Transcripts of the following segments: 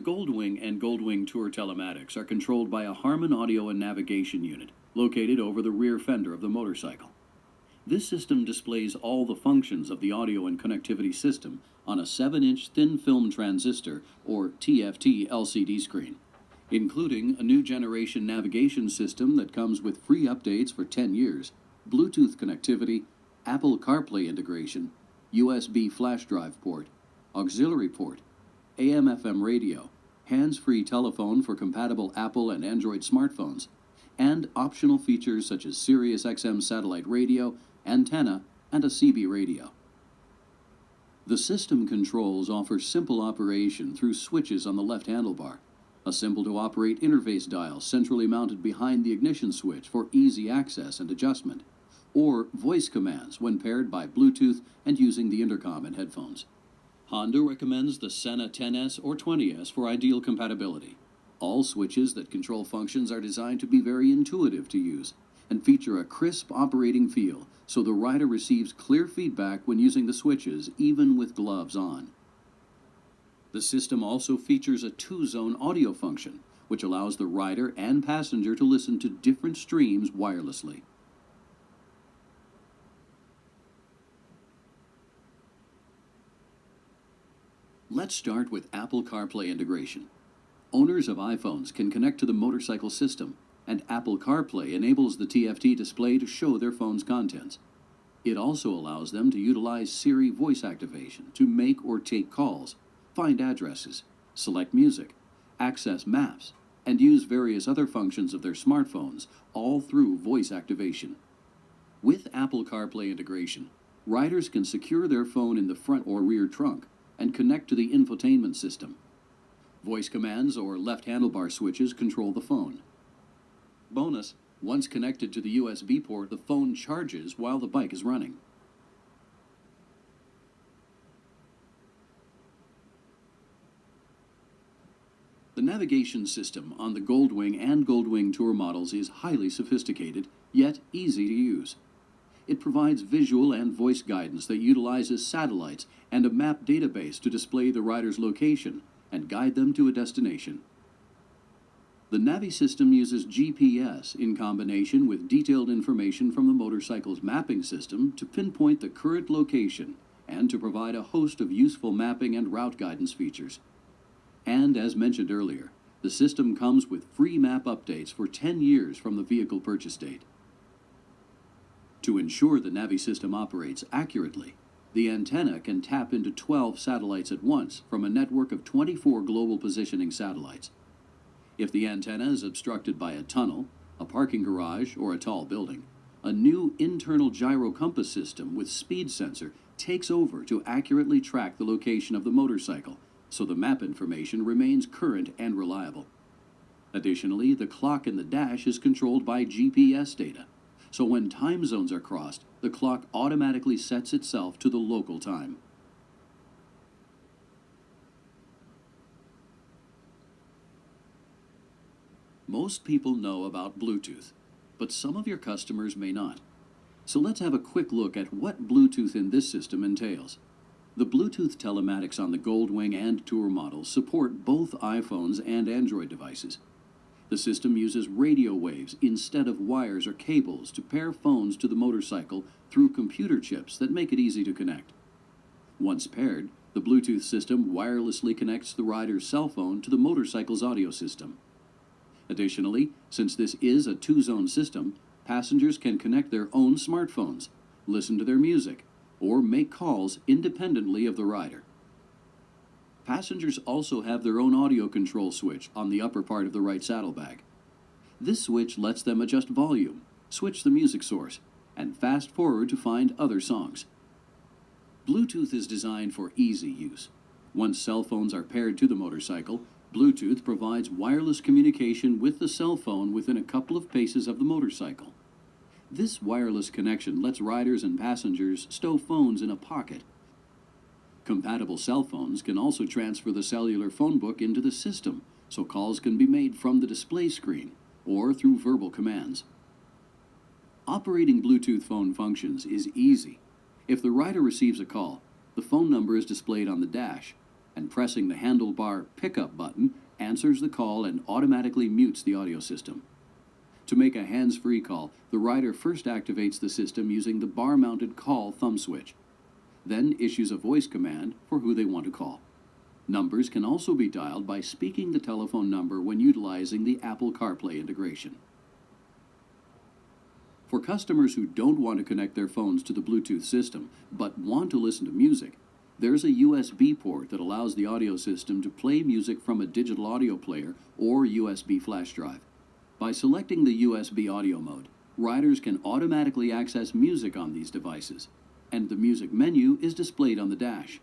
The Goldwing and Goldwing Tour Telematics are controlled by a Harman audio and navigation unit located over the rear fender of the motorcycle. This system displays all the functions of the audio and connectivity system on a 7-inch thin film transistor or TFT LCD screen, including a new generation navigation system that comes with free updates for 10 years, Bluetooth connectivity, Apple CarPlay integration, USB flash drive port, auxiliary port, AM/FM radio, hands-free telephone for compatible Apple and Android smartphones, and optional features such as Sirius XM satellite radio, antenna, and a CB radio. The system controls offer simple operation through switches on the left handlebar, a simple-to-operate interface dial centrally mounted behind the ignition switch for easy access and adjustment, or voice commands when paired by Bluetooth and using the intercom and headphones. Honda recommends the Senna 10S or 20S for ideal compatibility. All switches that control functions are designed to be very intuitive to use and feature a crisp operating feel, so the rider receives clear feedback when using the switches, even with gloves on. The system also features a 2-zone audio function, which allows the rider and passenger to listen to different streams wirelessly. Let's start with Apple CarPlay integration. Owners of iPhones can connect to the motorcycle system, and Apple CarPlay enables the TFT display to show their phone's contents. It also allows them to utilize Siri voice activation to make or take calls, find addresses, select music, access maps, and use various other functions of their smartphones, all through voice activation. With Apple CarPlay integration, riders can secure their phone in the front or rear trunk and connect to the infotainment system. Voice commands or left handlebar switches control the phone. Bonus, once connected to the USB port, the phone charges while the bike is running. The navigation system on the Goldwing and Goldwing Tour models is highly sophisticated, yet easy to use. It provides visual and voice guidance that utilizes satellites and a map database to display the rider's location and guide them to a destination. The Navi system uses GPS in combination with detailed information from the motorcycle's mapping system to pinpoint the current location and to provide a host of useful mapping and route guidance features. And as mentioned earlier, the system comes with free map updates for 10 years from the vehicle purchase date. To ensure the Navi system operates accurately, the antenna can tap into 12 satellites at once from a network of 24 global positioning satellites. If the antenna is obstructed by a tunnel, a parking garage, or a tall building, a new internal gyro compass system with speed sensor takes over to accurately track the location of the motorcycle, so the map information remains current and reliable. Additionally, the clock in the dash is controlled by GPS data, so when time zones are crossed, the clock automatically sets itself to the local time. Most people know about Bluetooth, but some of your customers may not. So let's have a quick look at what Bluetooth in this system entails. The Bluetooth telematics on the Goldwing and Tour models support both iPhones and Android devices. The system uses radio waves instead of wires or cables to pair phones to the motorcycle through computer chips that make it easy to connect. Once paired, the Bluetooth system wirelessly connects the rider's cell phone to the motorcycle's audio system. Additionally, since this is a 2-zone system, passengers can connect their own smartphones, listen to their music, or make calls independently of the rider. Passengers also have their own audio control switch on the upper part of the right saddlebag. This switch lets them adjust volume, switch the music source, and fast forward to find other songs. Bluetooth is designed for easy use. Once cell phones are paired to the motorcycle, Bluetooth provides wireless communication with the cell phone within a couple of paces of the motorcycle. This wireless connection lets riders and passengers stow phones in a pocket. Compatible cell phones can also transfer the cellular phone book into the system, so calls can be made from the display screen or through verbal commands. Operating Bluetooth phone functions is easy. If the rider receives a call, the phone number is displayed on the dash, and pressing the handlebar pickup button answers the call and automatically mutes the audio system. To make a hands-free call, the rider first activates the system using the bar-mounted call thumb switch, then issues a voice command for who they want to call. Numbers can also be dialed by speaking the telephone number when utilizing the Apple CarPlay integration. For customers who don't want to connect their phones to the Bluetooth system but want to listen to music, there's a USB port that allows the audio system to play music from a digital audio player or USB flash drive. By selecting the USB audio mode, riders can automatically access music on these devices, and the music menu is displayed on the dash.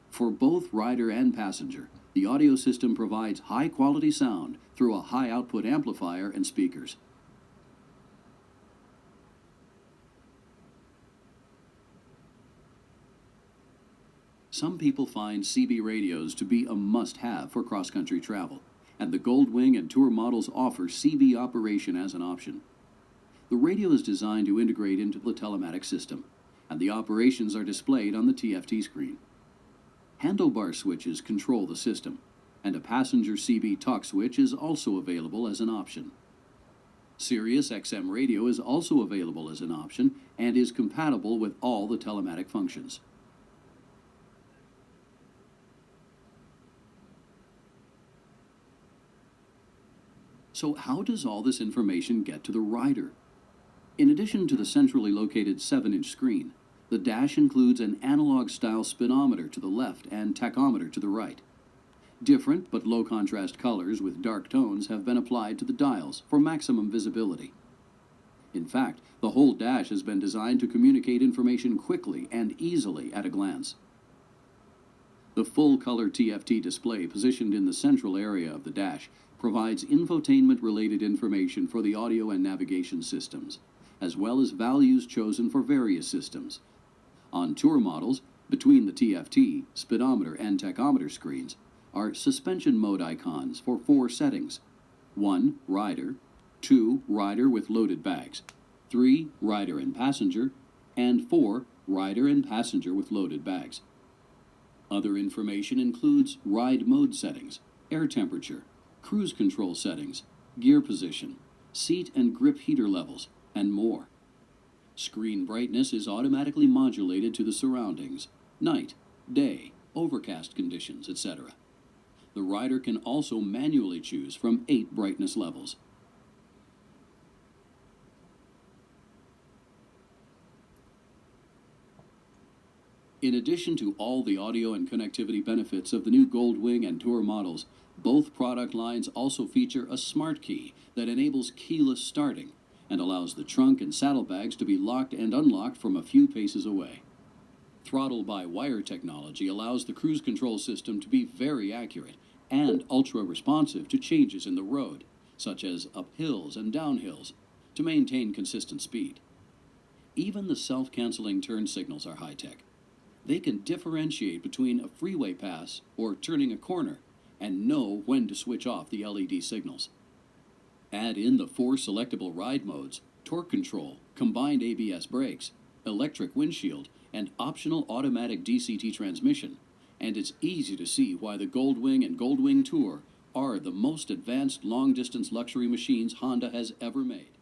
For both rider and passenger, the audio system provides high-quality sound through a high-output amplifier and speakers. Some people find CB radios to be a must-have for cross-country travel, and the Goldwing and Tour models offer CB operation as an option. The radio is designed to integrate into the telematics system, and the operations are displayed on the TFT screen. Handlebar switches control the system, and a passenger CB talk switch is also available as an option. Sirius XM radio is also available as an option and is compatible with all the telematic functions. So how does all this information get to the rider? In addition to the centrally located 7-inch screen, the dash includes an analog-style speedometer to the left and tachometer to the right. Different but low-contrast colors with dark tones have been applied to the dials for maximum visibility. In fact, the whole dash has been designed to communicate information quickly and easily at a glance. The full-color TFT display positioned in the central area of the dash provides infotainment-related information for the audio and navigation systems, as well as values chosen for various systems. On Tour models, between the TFT, speedometer, and tachometer screens, are suspension mode icons for 4 settings: 1. Rider, 2. Rider with loaded bags, 3. Rider and passenger, and 4. Rider and passenger with loaded bags. Other information includes ride mode settings, air temperature, cruise control settings, gear position, seat and grip heater levels, and more. Screen brightness is automatically modulated to the surroundings, night, day, overcast conditions, etc. The rider can also manually choose from 8 brightness levels. In addition to all the audio and connectivity benefits of the new Goldwing and Tour models, both product lines also feature a smart key that enables keyless starting and allows the trunk and saddlebags to be locked and unlocked from a few paces away. Throttle-by-wire technology allows the cruise control system to be very accurate and ultra-responsive to changes in the road, such as up hills and down hills, to maintain consistent speed. Even the self-canceling turn signals are high-tech. They can differentiate between a freeway pass or turning a corner and know when to switch off the LED signals. Add in the 4 selectable ride modes, torque control, combined ABS brakes, electric windshield, and optional automatic DCT transmission, and it's easy to see why the Goldwing and Goldwing Tour are the most advanced long-distance luxury machines Honda has ever made.